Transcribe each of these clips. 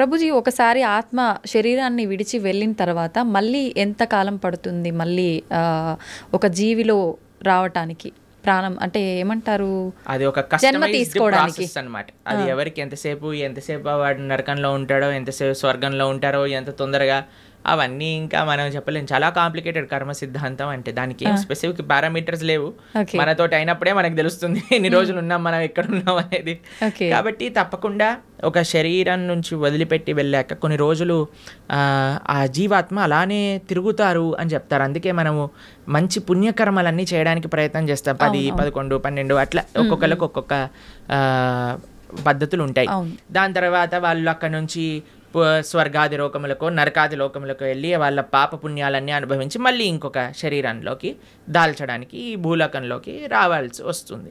ప్రభుజీ ఒకసారి ఆత్మ శరీరాన్ని విడిచి వెళ్ళిన తర్వాత మళ్ళీ ఎంత కాలం పడుతుంది మళ్ళీ ఒక జీవిలో రావటానికి? ప్రాణం అంటే ఏమంటారు, అది ఒక కస్టమైజ్డ్ ప్రాసెస్ అన్నమాట. అది ఎవరికి ఎంతసేపు వాడు నరకంలో ఉంటాడో, ఎంతసేపు స్వర్గంలో ఉంటారో, ఎంత తొందరగా, అవన్నీ ఇంకా మనం చెప్పలేము. చాలా కాంప్లికేటెడ్ కర్మ సిద్ధాంతం అంటే. దానికి ఏం స్పెసిఫిక్ పారామీటర్స్ లేవు. మనతోటి అయినప్పుడే మనకు తెలుస్తుంది ఎన్ని రోజులు ఉన్నాం, మనం ఎక్కడ ఉన్నాం అనేది. కాబట్టి తప్పకుండా ఒక శరీరం నుంచి వదిలిపెట్టి వెళ్ళాక కొన్ని రోజులు ఆ జీవాత్మ అలానే తిరుగుతారు అని చెప్తారు. అందుకే మనము మంచి పుణ్యకర్మలన్నీ చేయడానికి ప్రయత్నం చేస్తాం. 10, 11, 12 అట్లా ఒక్కొక్కరికి ఒక్కొక్క పద్ధతులు ఉంటాయి. దాని తర్వాత వాళ్ళు అక్కడ నుంచి స్వర్గాది లోకములకు, నరకాది లోకములకు వెళ్ళి వాళ్ళ పాప పుణ్యాలన్నీ అనుభవించి మళ్ళీ ఇంకొక శరీరంలోకి దాల్చడానికి ఈ భూలోకంలోకి రావాల్సి వస్తుంది.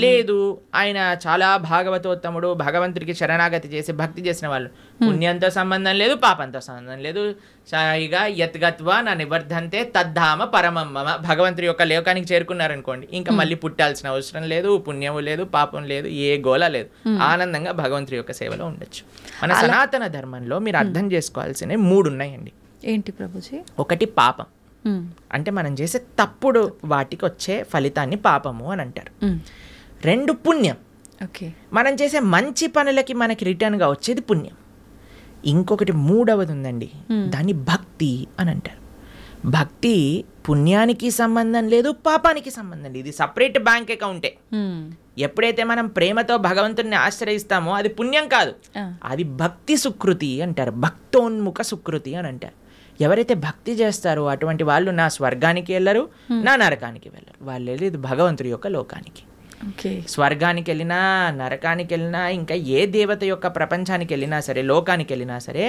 లేదు, ఆయన చాలా భాగవతోత్తముడు, భగవంతుడికి శరణాగతి చేసి భక్తి చేసిన వాళ్ళు, పుణ్యంతో సంబంధం లేదు, పాపంతో సంబంధం లేదు, సాయిగా యత్గత్వా నా నివర్ధంతే తద్ధామ పరమమ్మ, భగవంతుడి యొక్క లోకానికి చేరుకున్నారనుకోండి, ఇంకా మళ్ళీ పుట్టాల్సిన అవసరం లేదు, పుణ్యము లేదు, పాపం లేదు, ఏ గోల లేదు, ఆనందంగా భగవంతుడి యొక్క సేవలో ఉండొచ్చు. మన సనాతన ధర్మంలో మీరు అర్థం చేసుకోవాల్సిన 3 ఉన్నాయండి. ఏంటి ప్రభుజీ? ఒకటి పాపం, అంటే మనం చేసే తప్పుడు వాటికి వచ్చే ఫలితాన్ని పాపము అని అంటారు. 2 పుణ్యం, మనం చేసే మంచి పనులకి మనకి రిటర్న్గా వచ్చేది పుణ్యం. ఇంకొకటి 3వది ఉందండి, దాన్ని భక్తి అని అంటారు. భక్తి పుణ్యానికి సంబంధం లేదు, పాపానికి సంబంధం లేదు, ఇది సపరేట్ బ్యాంక్ అకౌంటే. ఎప్పుడైతే మనం ప్రేమతో భగవంతుడిని ఆశ్రయిస్తామో అది పుణ్యం కాదు, అది భక్తి సుకృతి అంటారు, భక్తోన్ముఖ సుకృతి అని అంటారు. ఎవరైతే భక్తి చేస్తారో అటువంటి వాళ్ళు నా స్వర్గానికి వెళ్ళరు, నా నరకానికి వెళ్ళరు, వాళ్ళు వెళ్ళేది భగవంతుడి యొక్క లోకానికి. స్వర్గానికి వెళ్ళినా, నరకానికి వెళ్ళినా, ఇంకా ఏ దేవత యొక్క ప్రపంచానికి వెళ్ళినా సరే, లోకానికి వెళ్ళినా సరే,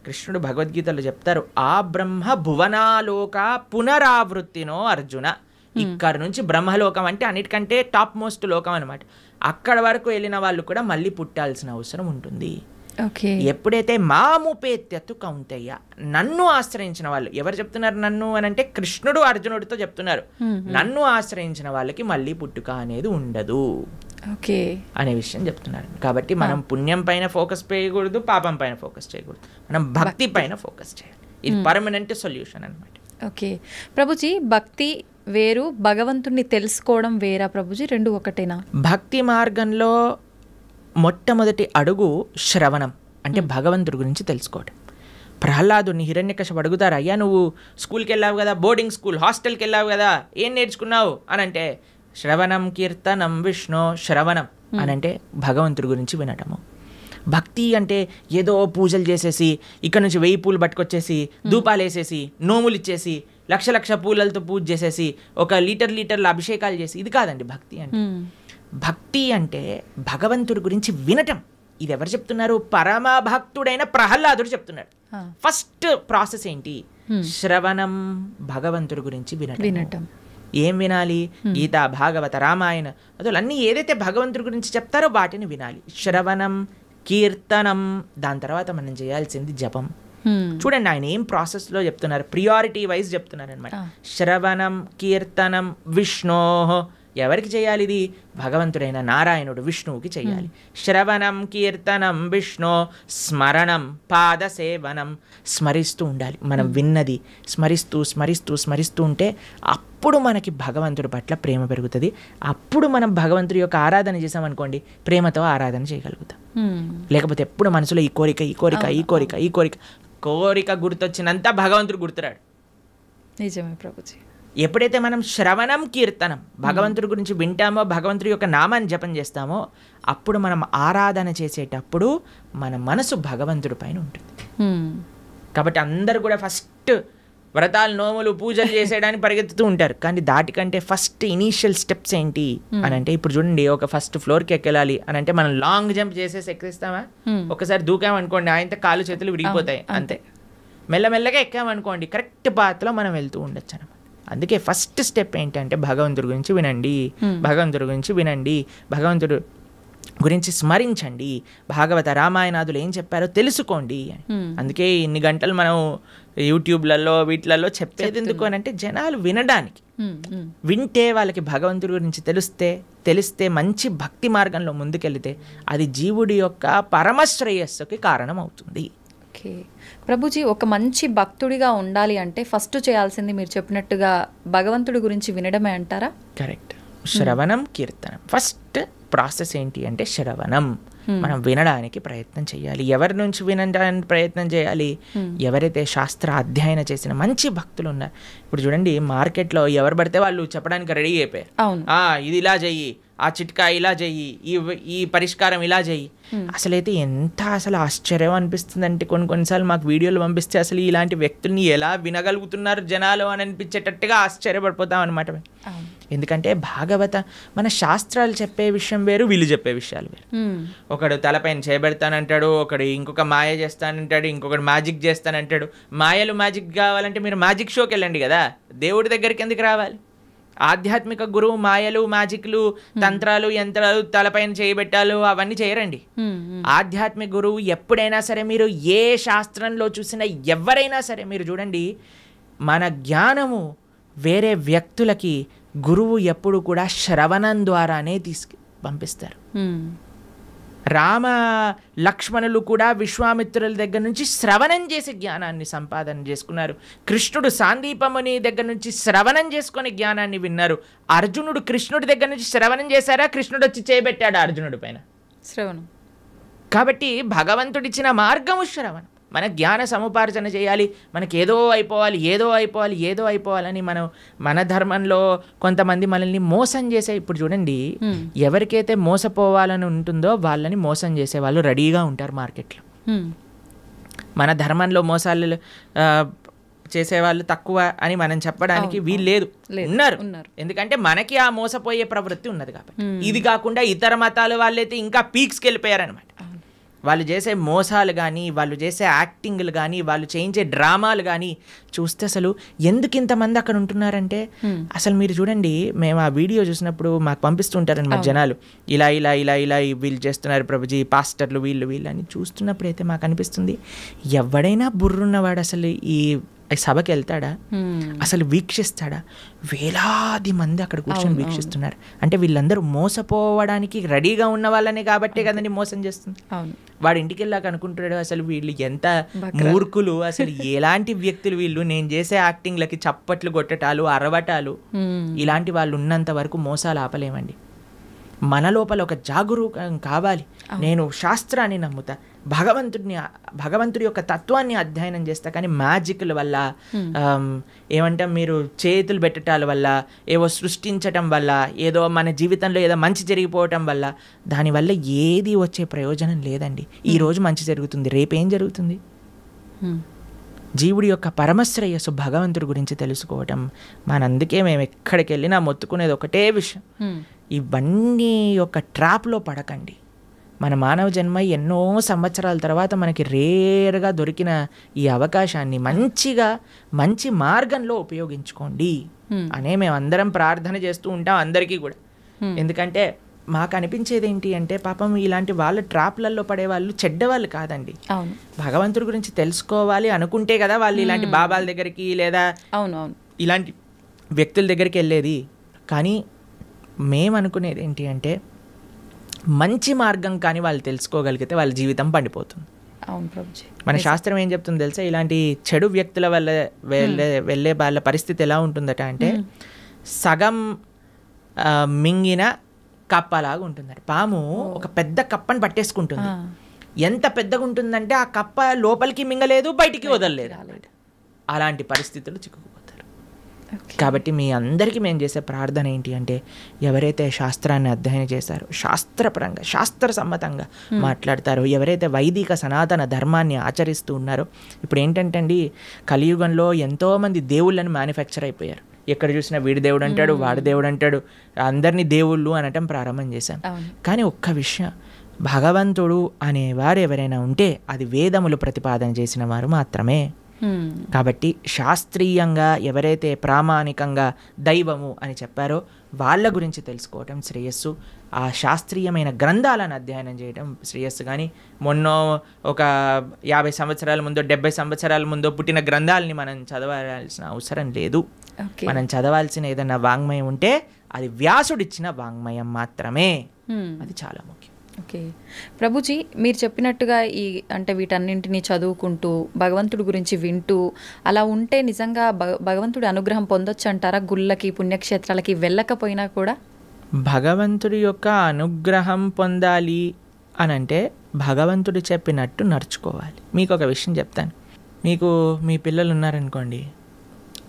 కృష్ణుడు భగవద్గీతలో చెప్తారు, ఆ బ్రహ్మ భువనాలోక పునరావృత్తినో అర్జున. ఇక్కడ నుంచి బ్రహ్మలోకం అంటే అన్నిటికంటే టాప్ మోస్ట్ లోకం అనమాట. అక్కడ వరకు వెళ్ళిన వాళ్ళు కూడా మళ్ళీ పుట్టాల్సిన అవసరం ఉంటుంది. ఎప్పుడైతే మాముపేత్యత్తు కౌంతయ్య, నన్ను ఆశ్రయించిన వాళ్ళు, ఎవరు చెప్తున్నారు నన్ను అని అంటే కృష్ణుడు అర్జునుడితో చెప్తున్నారు, నన్ను ఆశ్రయించిన వాళ్ళకి మళ్ళీ పుట్టుక అనేది ఉండదు అనే విషయం చెప్తున్నారు. కాబట్టి మనం పుణ్యం పైన ఫోకస్ చేయకూడదు, పాపం పైన ఫోకస్ చేయకూడదు, మనం భక్తి పైన ఫోకస్ చేయాలి. ఇది పర్మనెంట్ సొల్యూషన్ అనమాట. ఓకే ప్రభుజీ, భక్తి వేరు, భగవంతుణ్ణి తెలుసుకోవడం వేరా ప్రభుజీ? 2 ఒకటేనా? భక్తి మార్గంలో మొట్టమొదటి అడుగు శ్రవణం, అంటే భగవంతుడి గురించి తెలుసుకోవడం. ప్రహ్లాదుని హిరణ్యకశిపుడు అడుగుతారు, అయ్యా నువ్వు స్కూల్కి వెళ్ళావు కదా, బోర్డింగ్ స్కూల్, హాస్టల్కి వెళ్ళావు కదా, ఏం నేర్చుకున్నావు అని అంటే, శ్రవణం కీర్తనం విష్ణు, శ్రవణం అని అంటే భగవంతుడి గురించి వినటము. భక్తి అంటే ఏదో పూజలు చేసేసి, ఇక్కడ నుంచి 1000 పూలు పట్టుకొచ్చేసి, ధూపాలు వేసేసి, నోములు ఇచ్చేసి, లక్ష పూలలతో పూజ చేసేసి, ఒక లీటర్ల అభిషేకాలు చేసి, ఇది కాదండి భక్తి అంటే. భక్తి అంటే భగవంతుడి గురించి వినటం. ఇది ఎవరు చెప్తున్నారు? పరమ భక్తుడైన ప్రహ్లాదుడు చెప్తున్నాడు. ఫస్ట్ ప్రాసెస్ ఏంటి? శ్రవణం, భగవంతుడి గురించి వినటం. ఏం వినాలి? గీత, భాగవత, రామాయణ అసలు అన్నీ ఏదైతే భగవంతుడి గురించి చెప్తారో వాటిని వినాలి. శ్రవణం, కీర్తనం, దాని తర్వాత మనం చేయాల్సింది జపం. చూడండి ఆయన ఏం ప్రాసెస్లో చెప్తున్నారు, ప్రియారిటీ వైజ్ చెప్తున్నారు అనమాట. శ్రవణం, కీర్తనం, విష్ణో, ఎవరికి చేయాలి ఇది? భగవంతుడైన నారాయణుడు విష్ణువుకి చేయాలి. శ్రవణం, కీర్తనం, విష్ణు, స్మరణం, పాద సేవనం, స్మరిస్తూ ఉండాలి. మనం విన్నది స్మరిస్తూ ఉంటే అప్పుడు మనకి భగవంతుడి పట్ల ప్రేమ పెరుగుతుంది. అప్పుడు మనం భగవంతుడి యొక్క ఆరాధన చేసామనుకోండి, ప్రేమతో ఆరాధన చేయగలుగుతాం. లేకపోతే ఎప్పుడు మనసులో ఈ కోరిక గుర్తొచ్చినంత భగవంతుడు గుర్తురాడు. నిజమే ప్రభుజీ. ఎప్పుడైతే మనం శ్రవణం, కీర్తనం, భగవంతుడి గురించి వింటామో, భగవంతుడి యొక్క నామాన్ని జపం చేస్తామో, అప్పుడు మనం ఆరాధన చేసేటప్పుడు మన మనసు భగవంతుడి పైన ఉంటుంది. కాబట్టి అందరూ కూడా ఫస్ట్ వ్రతాలు, నోములు, పూజలు చేసేయడానికి పరిగెత్తుతూ ఉంటారు. కానీ దాటికంటే ఫస్ట్ ఇనీషియల్ స్టెప్స్ ఏంటి అని అంటే, ఇప్పుడు చూడండి, ఒక ఫస్ట్ ఫ్లోర్కి ఎక్కాలి అని అంటే మనం లాంగ్ జంప్ చేసేసి ఎక్కిస్తామా? ఒకసారి దూకామనుకోండి, ఆయనతో కాలు చేతులు విరిగిపోతాయి, అంతే. మెల్లమెల్లగా ఎక్కామనుకోండి, కరెక్ట్ పాత్లో మనం వెళ్తూ ఉండొచ్చు అనమాట. అందుకే ఫస్ట్ స్టెప్ ఏంటంటే భగవంతుడి గురించి వినండి, భగవంతుడు గురించి స్మరించండి, భాగవత, రామాయణాదులు ఏం చెప్పారో తెలుసుకోండి. అందుకే ఇన్ని గంటలు మనం యూట్యూబ్లలో వీటిలలో చెప్పేది ఎందుకు అని అంటే జనాలు వినడానికి. వింటే వాళ్ళకి భగవంతుడి గురించి తెలిస్తే మంచి భక్తి మార్గంలో ముందుకెళ్తే అది జీవుడి యొక్క పరమశ్రేయస్సుకి కారణం అవుతుంది. ఓకే ప్రభుజీ, ఒక మంచి భక్తుడిగా ఉండాలి అంటే ఫస్ట్ చేయాల్సింది మీరు చెప్పినట్టుగా భగవంతుడి గురించి వినడమే అంటారా? కరెక్ట్. శ్రవణం, కీర్తనం. ఫస్ట్ ప్రాసెస్ ఏంటి అంటే శ్రవణం. మనం వినడానికి ప్రయత్నం చేయాలి. ఎవరి నుంచి వినడానికి ప్రయత్నం చేయాలి? ఎవరైతే శాస్త్ర అధ్యయన చేసిన మంచి భక్తులు ఉన్నారు. ఇప్పుడు చూడండి, మార్కెట్లో ఎవరు పడితే వాళ్ళు చెప్పడానికి రెడీ అయిపోయారు. ఇది ఇలా చెయ్యి, ఆ చిట్కా ఇలా చెయ్యి, ఈ పరిష్కారం ఇలా చెయ్యి. అసలైతే ఎంత అసలు ఆశ్చర్యం అనిపిస్తుంది అంటే కొన్నిసార్లు మాకు వీడియోలు పంపిస్తే అసలు ఇలాంటి వ్యక్తుల్ని ఎలా వినగలుగుతున్నారు జనాలు అని అనిపించేటట్టుగా ఆశ్చర్యపడిపోతాం అనమాట. ఎందుకంటే భాగవత మన శాస్త్రాలు చెప్పే విషయం వేరు, వీళ్ళు చెప్పే విషయాలు వేరు. ఒకడు తలపైన చేయబెడతానంటాడు, ఒకడు ఇంకొక మాయ చేస్తానంటాడు, ఇంకొకడు మ్యాజిక్ చేస్తానంటాడు. మాయలు మ్యాజిక్ కావాలంటే మీరు మ్యాజిక్ షోకి వెళ్ళండి కదా, దేవుడి దగ్గరికి ఎందుకు రావాలి? ఆధ్యాత్మిక గురువు మాయలు, మ్యాజిక్లు, తంత్రాలు, యంత్రాలు, తలపైన చేయబెట్టాలు అవన్నీ చేయరండి. ఆధ్యాత్మిక గురువు ఎప్పుడైనా సరే మీరు ఏ శాస్త్రంలో చూసినా ఎవరైనా సరే మీరు చూడండి, మన జ్ఞానము వేరే వ్యక్తులకి గురువు ఎప్పుడు కూడా శ్రవణం ద్వారానే పంపిస్తారు. రామ లక్ష్మణులు కూడా విశ్వామిత్రుల దగ్గర నుంచి శ్రవణం చేసి జ్ఞానాన్ని సంపాదన చేసుకున్నారు. కృష్ణుడు సాందీపముని దగ్గర నుంచి శ్రవణం చేసుకొని జ్ఞానాన్ని విన్నారు. అర్జునుడు కృష్ణుడి దగ్గర నుంచి శ్రవణం చేశారా? కృష్ణుడు వచ్చి చేయబెట్టాడు అర్జునుడి పైన శ్రవణం. కాబట్టి భగవంతుడిచ్చిన మార్గము శ్రవణం. మన జ్ఞాన సముపార్జన చేయాలి. మనకి ఏదో అయిపోవాలని మన ధర్మంలో కొంతమంది మనల్ని మోసం చేసే, ఇప్పుడు చూడండి, ఎవరికైతే మోసపోవాలని ఉంటుందో వాళ్ళని మోసం చేసే వాళ్ళు రెడీగా ఉంటారు మార్కెట్లో. మన ధర్మంలో మోసాలు చేసేవాళ్ళు తక్కువ అని మనం చెప్పడానికి వీలు లేదు, ఉన్నారు. ఎందుకంటే మనకి ఆ మోసపోయే ప్రవృత్తి ఉన్నది కాబట్టి. ఇది కాకుండా ఇతర మతాల వాళ్ళైతే ఇంకా పీక్స్కి వెళ్ళిపోయారనమాట. వాళ్ళు చేసే మోసాలు కానీ, వాళ్ళు చేసే యాక్టింగ్లు కానీ, వాళ్ళు చేయించే డ్రామాలు కానీ చూస్తే అసలు ఎందుకు ఇంతమంది అక్కడ ఉంటున్నారంటే, అసలు మీరు చూడండి, మేము ఆ వీడియో చూసినప్పుడు మాకు పంపిస్తుంటారనమాట జనాలు, ఇలా ఇలా ఇలా ఇలా వీళ్ళు చేస్తున్నారు ప్రభుజీ, పాస్టర్లు వీళ్ళు అని చూస్తున్నప్పుడు అయితే మాకు అనిపిస్తుంది, ఎవడైనా బుర్రున్నవాడు అసలు ఈ సభకి వెళ్తాడా? అసలు వీక్షిస్తాడా? వేలాది మంది అక్కడ కూర్చొని వీక్షిస్తున్నారు అంటే వీళ్ళందరూ మోసపోవడానికి రెడీగా ఉన్న వాళ్ళనే కాబట్టే కదండి మోసం చేస్తుంది. వాడు ఇంటికి వెళ్ళాక అనుకుంటున్నాడు, అసలు వీళ్ళు ఎంత మూర్ఖులు, అసలు ఎలాంటి వ్యక్తులు వీళ్ళు, నేను చేసే యాక్టింగ్లకి చప్పట్లు కొట్టటాలు, అరవటాలు, ఇలాంటి వాళ్ళు ఉన్నంత వరకు మోసాలు ఆపలేమండి. మన లోపల ఒక జాగరూకం కావాలి. నేను శాస్త్రాన్ని నమ్ముతా, భగవంతుడి యొక్క తత్వాన్ని అధ్యయనం చేస్తా, కానీ మ్యాజిక్ల వల్ల, ఏమంటాం, మీరు చేతులు పెట్టడాల వల్ల, ఏవో సృష్టించటం వల్ల, ఏదో మన జీవితంలో ఏదో మంచి జరిగిపోవటం వల్ల, దానివల్ల ఏది వచ్చే ప్రయోజనం లేదండి. ఈరోజు మంచి జరుగుతుంది, రేపేం జరుగుతుంది? జీవుడి యొక్క పరమశ్రేయస్సు భగవంతుడి గురించి తెలుసుకోవటం మనందుకే మేము ఎక్కడికి వెళ్ళినా మొత్తుకునేది ఒకటే విషయం, ఇవన్నీ యొక్క ట్రాప్లో పడకండి. మన మానవ జన్మ ఎన్నో సంవత్సరాల తర్వాత మనకి రేర్గా దొరికిన ఈ అవకాశాన్ని మంచి మార్గంలో ఉపయోగించుకోండి అనే మేము అందరం ప్రార్థన చేస్తూ ఉంటాం అందరికీ కూడా. ఎందుకంటే మాకు అనిపించేది ఏంటి అంటే, పాపం ఇలాంటి వాళ్ళ ట్రాప్లలో పడే వాళ్ళు చెడ్డవాళ్ళు కాదండి. భగవంతుడి గురించి తెలుసుకోవాలి అనుకుంటే కదా వాళ్ళు ఇలాంటి బాబాల దగ్గరికి లేదా ఇలాంటి వ్యక్తుల దగ్గరికి వెళ్ళేది. కానీ మేము అనుకునేది ఏంటి అంటే, మంచి మార్గం కానీ వాళ్ళు తెలుసుకోగలిగితే వాళ్ళ జీవితం పండిపోతుంది. మన శాస్త్రం ఏం చెప్తుంది తెలుసా? ఇలాంటి చెడు వ్యక్తుల వల్ల వెళ్ళే వాళ్ళ పరిస్థితి ఎలా ఉంటుందట అంటే, సగం మింగిన కప్పలాగా ఉంటుందట. పాము ఒక పెద్ద కప్పని పట్టేసుకుంటుంది. ఎంత పెద్దగా ఉంటుందంటే ఆ కప్ప లోపలికి మింగలేదు, బయటికి వదలలేదు. అలాంటి పరిస్థితులు చిక్కుకుపోతారు. కాబట్టి మీ అందరికీ మేము చేసే ప్రార్థన ఏంటి అంటే, ఎవరైతే శాస్త్రాన్ని అధ్యయనం చేశారో, శాస్త్రపరంగా శాస్త్ర సమ్మతంగా మాట్లాడతారో, ఎవరైతే వైదిక సనాతన ధర్మాన్ని ఆచరిస్తూ ఉన్నారో, ఇప్పుడు ఏంటంటే అండి, కలియుగంలో ఎంతోమంది దేవుళ్ళని మ్యానుఫ్యాక్చర్ అయిపోయారు. ఎక్కడ చూసినా వీడి దేవుడు అంటాడు, వాడి దేవుడు అంటాడు, అందరినీ దేవుళ్ళు అనటం ప్రారంభం చేశాం. కానీ ఒక్క విషయం, భగవంతుడు అనేవారు ఎవరైనా ఉంటే అది వేదములు ప్రతిపాదన చేసిన వారు మాత్రమే. కాబట్టి శాస్త్రీయంగా ఎవరైతే ప్రామాణికంగా దైవము అని చెప్పారో వాళ్ళ గురించి తెలుసుకోవటం శ్రేయస్సు. ఆ శాస్త్రీయమైన గ్రంథాలను అధ్యయనం చేయడం శ్రేయస్సు. కానీ మొన్న ఒక 50 సంవత్సరాల ముందో 70 సంవత్సరాల ముందో పుట్టిన గ్రంథాలని మనం చదవాల్సిన అవసరం లేదు. ఓకే. మనం చదవాల్సిన ఏదైనా వాంగ్మయం ఉంటే అది వ్యాసుడిచ్చిన వాంగ్మయం మాత్రమే. అది చాలా ముఖ్యం. ఓకే ప్రభుజీ, మీరు చెప్పినట్టుగా అంటే వీటన్నింటినీ చదువుకుంటూ భగవంతుడి గురించి వింటూ అలా ఉంటే నిజంగా భగవంతుడి అనుగ్రహం పొందొచ్చు అంటారా? గుళ్ళకి పుణ్యక్షేత్రాలకి వెళ్ళకపోయినా కూడా భగవంతుడి యొక్క అనుగ్రహం పొందాలి అని అంటే భగవంతుడు చెప్పినట్టు నడుచుకోవాలి. మీకు ఒక విషయం చెప్తాను. మీకు మీ పిల్లలు ఉన్నారనుకోండి,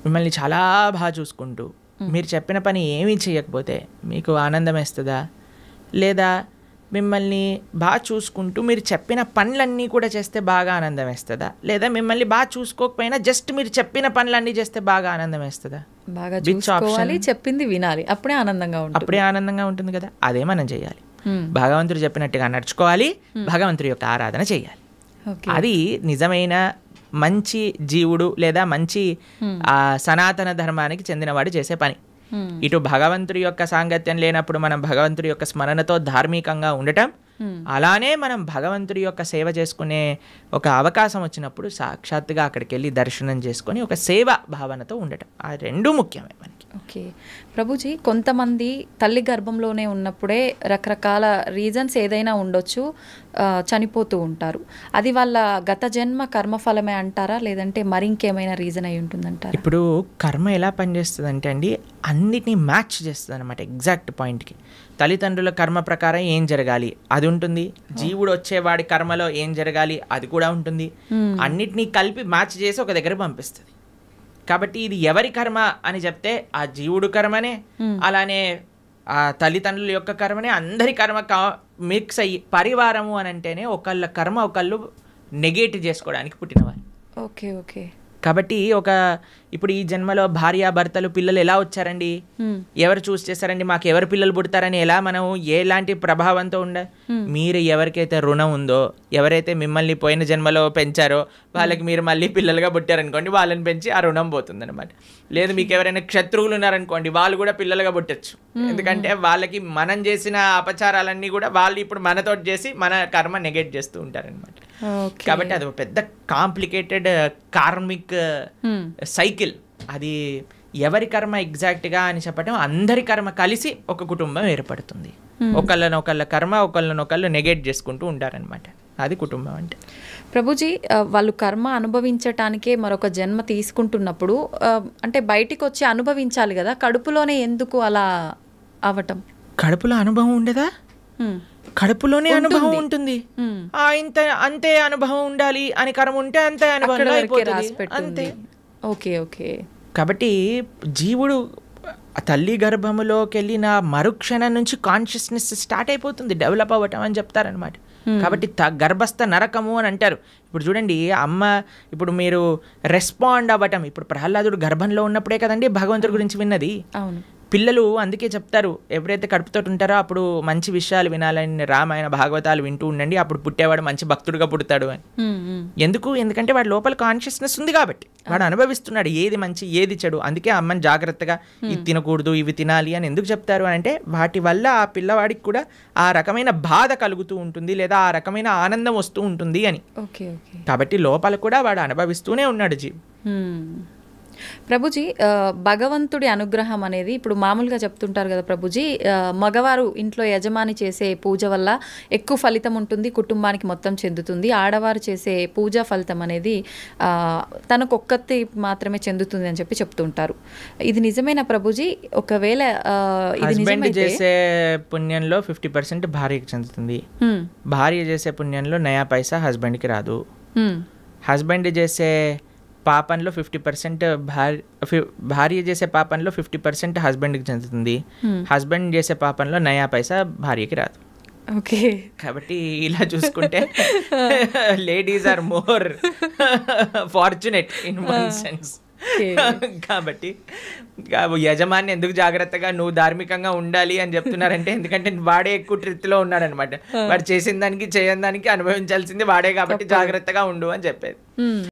మిమ్మల్ని చాలా బాగా చూసుకుంటూ మీరు చెప్పిన పని ఏమీ చేయకపోతే మీకు ఆనందం వేస్తుందా? లేదా మిమ్మల్ని బాగా చూసుకుంటూ మీరు చెప్పిన పనులన్నీ కూడా చేస్తే బాగా ఆనందం వేస్తుందా? లేదా మిమ్మల్ని బాగా చూసుకోకపోయినా జస్ట్ మీరు చెప్పిన పనులన్నీ చేస్తే బాగా ఆనందం వేస్తుందా? బాగా చూసుకోవాలి, చెప్పింది వినాలి, అప్పుడే ఆనందంగా ఉంటుంది కదా. అదే మనం చేయాలి. భగవంతుడు చెప్పినట్టుగా నడుచుకోవాలి, భగవంతుడి యొక్క ఆరాధన చేయాలి. అది నిజమైన మంచి జీవుడు లేదా మంచి సనాతన ధర్మానికి చెందినవాడు చేసే పని. ఇటు భగవంతుడి యొక్క సాంగత్యం లేనప్పుడు మనం భగవంతుడి యొక్క స్మరణతో ధార్మికంగా ఉండటం, అలానే మనం భగవంతుడి యొక్క సేవ చేసుకునే ఒక అవకాశం వచ్చినప్పుడు సాక్షాత్తుగా అక్కడికి వెళ్ళి దర్శనం చేసుకొని ఒక సేవ భావనతో ఉండటం, ఆ రెండు ముఖ్యమే మనకి. ఓకే ప్రభుజీ, కొంతమంది తల్లి గర్భంలోనే ఉన్నప్పుడే రకరకాల రీజన్స్ ఏదైనా ఉండొచ్చు, చనిపోతూ ఉంటారు. అది వాళ్ళ గత జన్మ కర్మఫలమే అంటారా, లేదంటే మరి ఇంకేమైనా రీజన్ అయి ఉంటుందంటారా? ఇప్పుడు కర్మ ఎలా పనిచేస్తుంది అంటే అండి, అన్నిటినీ మ్యాచ్ చేస్తుంది అనమాట ఎగ్జాక్ట్ పాయింట్కి. తల్లిదండ్రుల కర్మ ప్రకారం ఏం జరగాలి అది ఉంటుంది, జీవుడు వచ్చేవాడి కర్మలో ఏం జరగాలి అది కూడా ఉంటుంది. అన్నిటినీ కలిపి మ్యాచ్ చేసి ఒక దగ్గర పంపిస్తుంది. కాబట్టి ఇది ఎవరి కర్మ అని చెప్తే ఆ జీవుడు కర్మనే, అలానే ఆ తల్లిదండ్రుల యొక్క కర్మనే, అందరి కర్మ మిక్స్ అయ్యి పరివారము అని అంటేనే ఒకళ్ళ కర్మ ఒకళ్ళు నెగేట్ చేసుకోవడానికి పుట్టినవారు. Okay okay. కాబట్టి ఇప్పుడు ఈ జన్మలో భార్యాభర్తలు పిల్లలు ఎలా వచ్చారండి, ఎవరు చూస్ చేశారండి, మాకు ఎవరు పిల్లలు పుడతారని ఎలా మనం ఎలాంటి ప్రభావంతో మీరు ఎవరికైతే రుణం ఉందో, ఎవరైతే మిమ్మల్ని పోయిన జన్మలో పెంచారో వాళ్ళకి మీరు మళ్ళీ పిల్లలుగా పుట్టారనుకోండి, వాళ్ళని పెంచి ఆ రుణం పోతుంది అనమాట. లేదు మీకు ఎవరైనా శత్రువులు ఉన్నారనుకోండి, వాళ్ళు కూడా పిల్లలుగా పుట్టచ్చు. ఎందుకంటే వాళ్ళకి మనం చేసిన అపచారాలన్నీ కూడా వాళ్ళు ఇప్పుడు మనతో చేసి మన కర్మ నెగెట్ చేస్తూ ఉంటారనమాట. కాబట్టి అది ఒక పెద్ద కాంప్లికేటెడ్ కార్మిక్ సైకిల్. అది ఎవరి కర్మ ఎగ్జాక్ట్గా అని చెప్పడం, అందరి కర్మ కలిసి ఒక కుటుంబం ఏర్పడుతుంది. ఒకళ్ళ కర్మ ఒకళ్ళనొకళ్ళు నెగెట్ చేసుకుంటూ ఉంటారనమాట. అది కుటుంబం అంటే. ప్రభుజీ, వాళ్ళు కర్మ అనుభవించటానికే మరొక జన్మ తీసుకుంటున్నప్పుడు అంటే బయటికి వచ్చి అనుభవించాలి కదా, కడుపులోనే ఎందుకు అలా అవటం? కడుపులో అనుభవం ఉండదా? కడుపులోనే అనుభవం ఉంటుంది. అంతే అనుభవం ఉండాలి అని కర్మ ఉంటే అంతే అనుభవం అంతే. Okay okay. కాబట్టి జీవుడు తల్లి గర్భములోకి వెళ్ళిన మరుక్షణం నుంచి కాన్షియస్నెస్ స్టార్ట్ అయిపోతుంది, డెవలప్ అవ్వటం అని చెప్తారనమాట. కాబట్టి గర్భస్థ నరకము అని అంటారు. ఇప్పుడు చూడండి, ఇప్పుడు మీరు రెస్పాండ్ అవ్వటం, ఇప్పుడు ప్రహ్లాదుడు గర్భంలో ఉన్నప్పుడే కదండి భగవంతుడి గురించి విన్నది. అవును. పిల్లలు అందుకే చెప్తారు, ఎవరైతే కడుపుతో ఉంటారో అప్పుడు మంచి విషయాలు వినాలని, రామాయణ భాగవతాలు వింటూ ఉండండి, అప్పుడు పుట్టేవాడు మంచి భక్తుడుగా పుడతాడు అని. ఎందుకంటే వాడి లోపల కాన్షియస్నెస్ ఉంది కాబట్టి, వాడు అనుభవిస్తున్నాడు ఏది మంచి ఏది చెడు. అందుకే అమ్మని జాగ్రత్తగా ఇది తినకూడదు ఇవి తినాలి అని ఎందుకు చెప్తారు అని అంటే, వాటి వల్ల ఆ పిల్లవాడికి కూడా ఆ రకమైన బాధ కలుగుతూ ఉంటుంది, లేదా ఆ రకమైన ఆనందం వస్తూ ఉంటుంది అని. కాబట్టి లోపల కూడా వాడు అనుభవిస్తూనే ఉన్నాడు జీవి. ప్రభుజీ, భగవంతుడి అనుగ్రహం అనేది ఇప్పుడు మామూలుగా చెప్తుంటారు కదా ప్రభుజీ, మగవారు ఇంట్లో యజమాని చేసే పూజ వల్ల ఎక్కువ ఫలితం ఉంటుంది, కుటుంబానికి మొత్తం చెందుతుంది. ఆడవారు చేసే పూజా ఫలితం అనేది తనకు ఒక్కటి మాత్రమే చెందుతుంది అని చెప్పి చెప్తుంటారు. ఇది నిజమేనా ప్రభుజీ? ఒకవేళ ఇది నిజమైతే చేసే పుణ్యంలో 50% భార్యకి చెందుతుంది, భార్య చేసే పుణ్యంలో నయా పైసా హస్బెండ్కి రాదు. హస్బెండ్ చేసే పాపంలో 50% భార్య చేసే పాపంలో 50% హస్బెండ్కి చెందుతుంది, హస్బెండ్ చేసే పాపంలో నయా పైసా భార్యకి రాదు. ఓకే. కాబట్టి ఇలా చూసుకుంటే ladies are more fortunate in one sense. కాబట్టి యజమాని ఎందుకు జాగ్రత్తగా నువ్వు ధార్మికంగా ఉండాలి అని చెప్తున్నారంటే, ఎందుకంటే వాడే ఎక్కువ ట్రిత్లో ఉన్నాడనమాట. వాడు చేసిన దానికి చేయని దానికి అనుభవించాల్సింది వాడే, కాబట్టి జాగ్రత్తగా ఉండు అని చెప్పేది.